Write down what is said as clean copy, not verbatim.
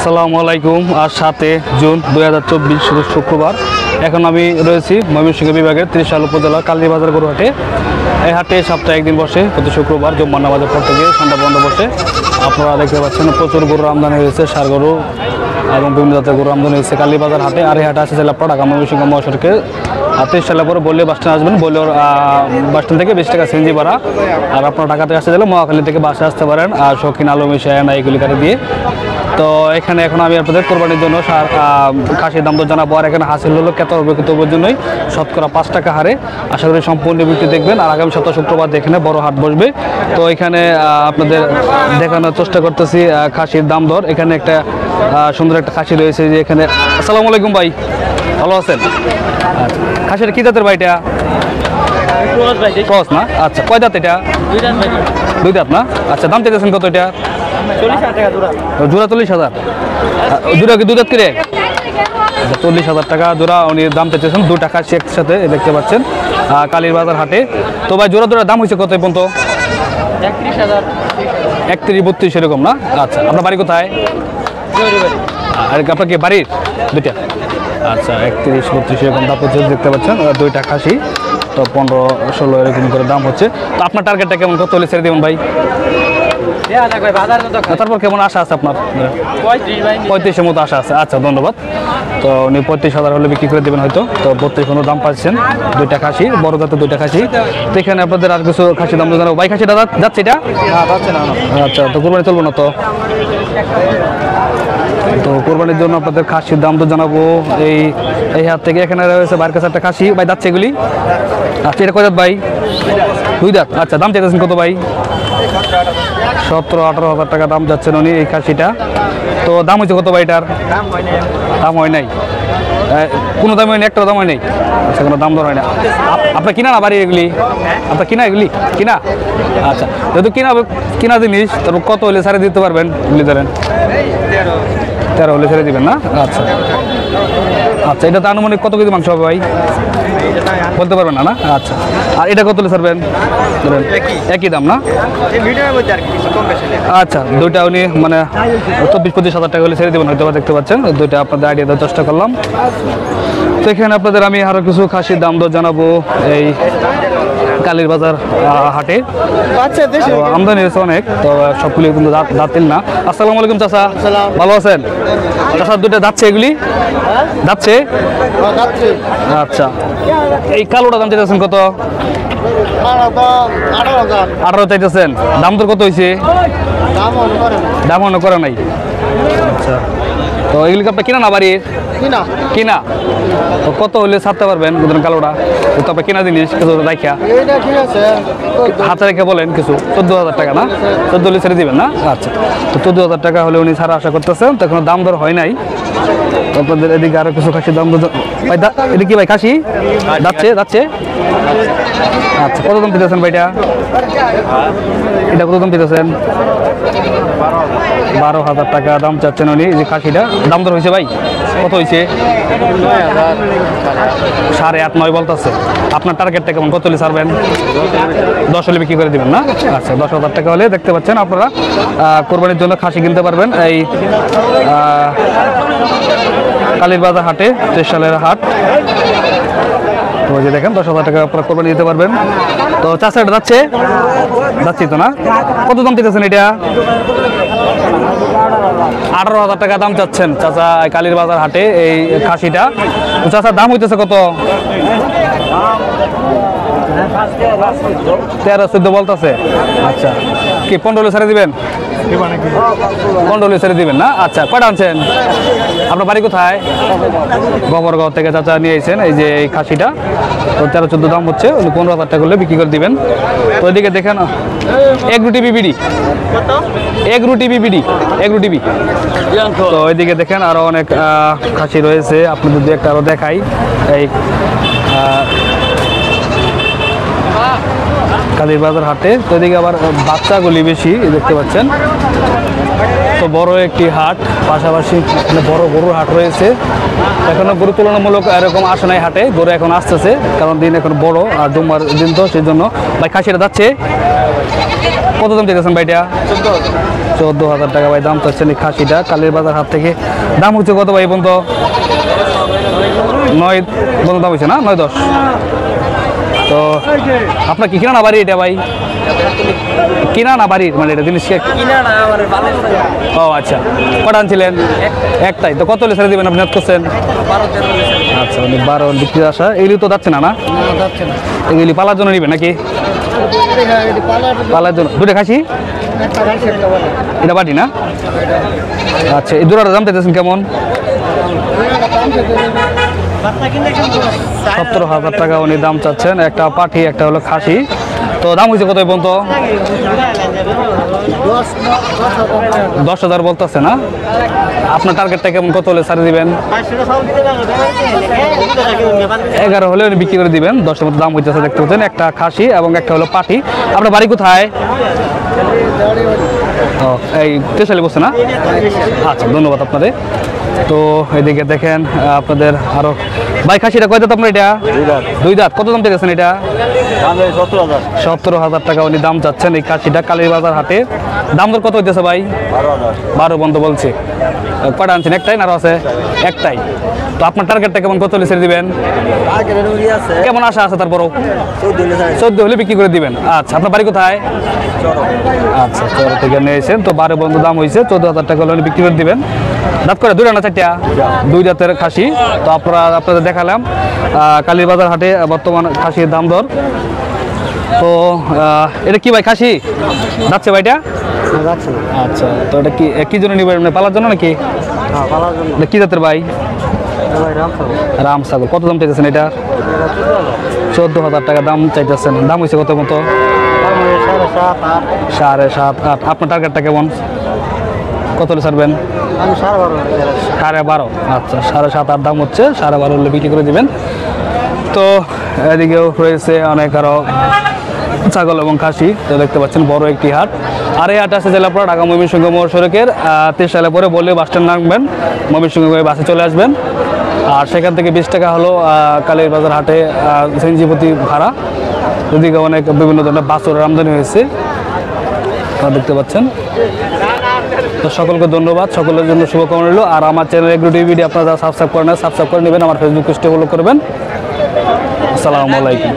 আসসালামু আলাইকুম। আজ 7 জুন 2024 শুক্রবার। এখন আমি রয়েছি ময়মনসিংহ বিভাগের 30 উপজেলা কালীবাজার গরু হাটে। এই হাটে সপ্তাহে একদিন বসে, প্রতি শুক্রবার জুম্মার নামাজের পর থেকে সন্ধ্যা বন্ধ বসে। আপনারা দেখতে পাচ্ছেন প্রচুর গরুর আমদানি হয়েছে, ষাঁড় গরু এবং বিভিন্ন জাতের গরুর আমদানি হয়েছে কালীবাজার হাটে। আর এই হাটে আসছে আপনারা ঢাকা ময়মনসিংহ মহাসড়কে 30 সালে পরে বললে বাস স্ট্যান্ড আসবেন, বললে বাস স্ট্যান্ড থেকে 20 টাকা সিএনজি ভাড়া। আর আপনারা ঢাকাতে আসতে গেলে মহাখালী থেকে বাসে আসতে পারেন, আর শৌখিন আলম এশিয়া এইগুলি কাটে দিয়ে। তো এখানে এখন আমি আপনাদের কোরবানির জন্য খাসির দাম দর জানাবো। আর এখানে হাসিল হলো কেতবের জন্যই শতকরা 5 টাকা হারে। আশা করি সম্পূর্ণ ভিডিও দেখবেন। আর আগামী সপ্তাহ শুক্রবার এখানে বড় হাট বসবে। তো এখানে আপনাদের দেখানোর চেষ্টা করতেছি খাসির দাম দর। এখানে একটা সুন্দর একটা খাসি রয়েছে যে এখানে। আসসালামু আলাইকুম ভাই, ভালো আছেন? খাসির কি জাতের ভাই? এটা ক্রস না? আচ্ছা, কয় দাঁত এটা? 2 দাঁত না? আচ্ছা, দাম চাইতেছেন কত এটা? 40,000 টাকা জোড়া। জোড়া 40,000। জোড়া কি 2 দাঁত করে? 40,000 টাকা জোড়া উনি দাম চাইতেছেন। 2 টাকা একসাথে দেখতে পাচ্ছেন কালীর বাজার হাটে। তো ভাই জোড়া দাম হয়েছে কত পর্যন্ত? 31,000, 31-32 এরকম না? আচ্ছা, আপনার বাড়ি কোথায়? আর আপনার কি বাড়ির দুইটা? আচ্ছা, 31-32 এরকম দাম হচ্ছে দেখতে পাচ্ছেন। 2টা খাসি, তো 15-16 এরকম করে দাম হচ্ছে। তো আপনার টার্গেটটা কেমন, কত হলে ছেড়ে দেবেন ভাই? তারপর কেমন আশা আছে আপনার? 35-এর মতো আশা আছে। আচ্ছা, ধন্যবাদ। তো উনি 35,000 হলে বিক্রি করে দেবেন হয়তো। তো 32 দাম পাচ্ছেন। 2টা খাসি, বড় জাতের 2টা খাসি। তো এখানে আপনাদের আর কিছু খাসি দাম জানাবো। ভাই খাসিটা যাচ্ছে এটা? আচ্ছা, তো কোরবানি চলবো না তো? তো কোরবানির জন্য আপনাদের খাসির দাম তো জানাবো। এই হাত থেকে এখানে রয়েছে বাইরের কাছে একটা খাসি। ভাই যাচ্ছে এগুলি? আচ্ছা, এটা কয় দাঁত ভাই? 2 দাঁত। আচ্ছা, দাম চাইতেছেন কত ভাই? 17-18 হাজার টাকা দাম যাচ্ছেন উনি এই খাসিটা। তো দাম হয়েছে কত ভাই এটার? দাম হয় নাই, কোনো দাম হয়নি, একটা দাম হয় নাই। আচ্ছা, কোনো দাম দর হয় না। আপনার কিনা না বাড়ি এগুলি? আপনার কিনা এগুলি? কিনা? আচ্ছা, যেহেতু কিনা জিনিস, তারপর কত হলে ছাড়ে দিতে পারবেন? এগুলি ধরেন 13 হলে ছেড়ে দিবেন না? আচ্ছা আচ্ছা, এটা তো আনুমানিক কত কেজি মাংস হবে ভাই? বলতে পারবেন না? আচ্ছা, আর এটা কত হলে ছাড়বেন? ধরেন একই দাম না? আচ্ছা, 2টা উনি মানে 24-25 হাজার টাকা হলে ছেড়ে দেবেন হয়তো, দেখতে পাচ্ছেন। 2টা আপনাদের আইডিয়া দেওয়ার চেষ্টা করলাম। তো এখানে আপনাদের আমি আরও কিছু খাসির দাম দর জানাবো এই কালীর বাজার হাটে। আমদানি হয়েছে অনেক, তো সবগুলি কিন্তু দাঁতিল না। আসসালামু আলাইকুম চাচা, ভালো আছেন? চাচা 2টা যাচ্ছে এগুলি? যাচ্ছে? আচ্ছা, এই কালোটা দাম চাইতেছেন কত? 18 চাইতেছেন। দাম তোর কত হয়েছে? দাম মনে করে নাই। আচ্ছা, তো এগুলি আপনার কিনা না বাড়ির? কিনা। তো কত হলে ছাড়তে পারবেন কালোটা? তো আপনার কিনা জিনিস কিছু দেখা হাতে রেখে বলেন কিছু। 14,000 টাকা না? 14 হলে ছেড়ে দিবেন না? আচ্ছা, তো 14,000 টাকা হলে উনি ছাড়া আশা করতেছেন। তো এখনো দাম দর হয় নাই। আপনাদের এদিকে আরো কিছু খাসির দাম দর। ভাই এটা কি ভাই খাসি? যাচ্ছে? আচ্ছা, কত দাম পেতেছেন ভাইটা? এটা কত দাম পেতেছেন? 12,000 টাকা দাম চাচ্ছেন উনি যে খাসিটা। দাম দর হয়েছে ভাই? কত হয়েছে? 8.5-9 বলতেছে। আপনার টার্গেটটা কেমন, কত হলে ছাড়বেন? 10 হলে বিক্রি করে দেবেন না? আচ্ছা, 10,000 টাকা হলে দেখতে পাচ্ছেন আপনারা কোরবানির জন্য খাসি কিনতে পারবেন এই কালীর বাজার হাটে। 23 সালের হাট। তো যে দেখেন 10,000 টাকা আপনারা কোরবানি দিতে পারবেন। তো চাচা এটা যাচ্ছে তো না? কত দাম দিতেছেন এটা? 18,000 টাকা দাম চাচ্ছেন চাচা কালীর বাজার হাটে এই খাসিটা। তো চাচার দাম হইতেছে কত? 13-14 বলতেছে। আচ্ছা, কি 15 হলে ছেড়ে দিবেন? 15 হলে ছেড়ে দিবেন না? আচ্ছা, কয়টা আনছেন? আপনার বাড়ি কোথায়? গোবরগাঁও থেকে চাচা নিয়ে এসেছেন এই যে এই খাসিটা। তো 13-14 দাম হচ্ছে, 15,000 টাকা করলে বিক্রি করে দিবেন। তো ওইদিকে দেখেন এগরু টিভি। তো ওইদিকে দেখেন আরো অনেক খাসি রয়েছে, আপনাদের যদি একটা আরো দেখাই। এই কালীর বাজার হাটে। তো এদিকে আবার বাচ্চাগুলি বেশি দেখতে পাচ্ছেন। তো বড় একটি হাট, পাশাপাশি বড় গরুর হাট রয়েছে। এখনো গরু তুলনামূলক এরকম আসে নাই হাটে, গরু এখন আসতেছে, কারণ দিন এখন বড় আর জুম্মার দিন, তো সেই জন্য। ভাই খাসিটা যাচ্ছে? কত দাম চাইতেছেন ভাইটা? 14,000 টাকা ভাই দাম চাচ্ছেন এই খাসিটা কালীর বাজার হাট থেকে। দাম হচ্ছে কত ভাই পর্যন্ত? 9 পর্যন্ত দাম হয়েছে না, 9-10। তো আপনার কি কিনা না বাড়ি এটা ভাই? কিনা না বাড়ির মানে এটা জিনিস? কিনা না আমার বালের ও আচ্ছা, কটা আনছিলেন? একটাই। তো কত হলে ছেড়ে দেবেন আপনি করছেন? 12-13 আচ্ছা, মানে 12 বিক্রি আসা। এগুলি তো যাচ্ছে না না? যাচ্ছে না। এগুলি পালার জন্য নেবেন নাকি? পালার জন্য দুটো খাসি, এটা বাটি না? আচ্ছা, এই দুটার দাম চাইতেছেন কেমন? 17,000 টাকা উনি দাম চাচ্ছেন, একটা পাঠি একটা হলো খাসি। তো দাম হয়েছে কত পর্যন্ত? 10,000 বলতেছে না? আপনার টার্গেটটা কেমন, কত হলে ছাড়ে দিবেন? 11 হলে উনি বিক্রি করে দিবেন। 10-এর মতো দাম হইতেছে দেখতে পাচ্ছেন, একটা খাসি এবং একটা হলো পাঠি। আপনার বাড়ি কোথায়? ও, এই তেশালি বসছে না? আচ্ছা, ধন্যবাদ আপনাদের। তো এদিকে দেখেন আপনাদের আরো ভাই খাসিটা কয় দাঁত আপনার এটা? 2 দাঁত। কত দাম চাইছেন এটা? 17,000 টাকা উনি দাম চাচ্ছেন এই খাসিটা কালীর বাজার হাটে। দাম দর কত হইতেছে ভাই? 12 বন্ধ বলছে। কটা আনছেন? একটাই না আরো আছে? একটাই। তো আপনার টার্গেটটা কেমন, কত হলে ছেড়ে দিবেন? কেমন আশা আছে তারপরও? 14 হলে বিক্রি করে দিবেন। আচ্ছা, আপনার বাড়ি কোথায়? আচ্ছা, চর থেকে নিয়েছেন। তো 12 বন্ধ দাম হয়েছে, 14,000 টাকা হলে বিক্রি করে দিবেন। দাঁত করে 2 না 4টা? 2 দাঁতের খাসি। তো আপনাদের দেখালাম কালীর বাজার হাটে বর্তমান খাসির দাম দর। তো এটা কি ভাই খাসি যাচ্ছে ভাইটা? আচ্ছা, তো এটা কি জন্য নিবেন, পালার জন্য নাকি? এটা কি জাতের ভাই? রাম ছাগল। কত দাম চাইতেছেন এটা? 14,000 টাকা দাম চাইতেছেন। দাম হয়েছে কত মতো? 7.5-8। আপনার টার্গেটটা কেমন, কত হলে ছাড়বেন? 12.5। আচ্ছা, 7.5-8 দাম হচ্ছে, 12.5 হলে বিক্রি করে দিবেন। তো এদিকেও রয়েছে অনেক আরো ছাগল এবং খাসি। তো দেখতে পাচ্ছেন বড় একটি হাট। আর এই হাট আছে জেলাপাড়া ঢাকা ময়মনসিংহ মহাসড়কের 23 সালে পরে বললে বাস স্ট্যান্ড নামবেন, ময়মনসিংহ হয়ে বাসে চলে আসবেন। আর সেখান থেকে 20 টাকা হলো কালীর বাজার হাটে সিএনজি প্রতি ভাড়া। এদিকে অনেক বিভিন্ন ধরনের বাসের আমদানি হয়েছে, দেখতে পাচ্ছেন। তো সকলকে ধন্যবাদ, সকলের জন্য শুভকামনা রইল। আর আমার চ্যানেল এগ্রো টিভি আপনারা সাবস্ক্রাইব করে নেন, সাবস্ক্রাইব করে নেবেন। আমার ফেসবুক পেজটি ফলো করবেন। আসসালামু আলাইকুম।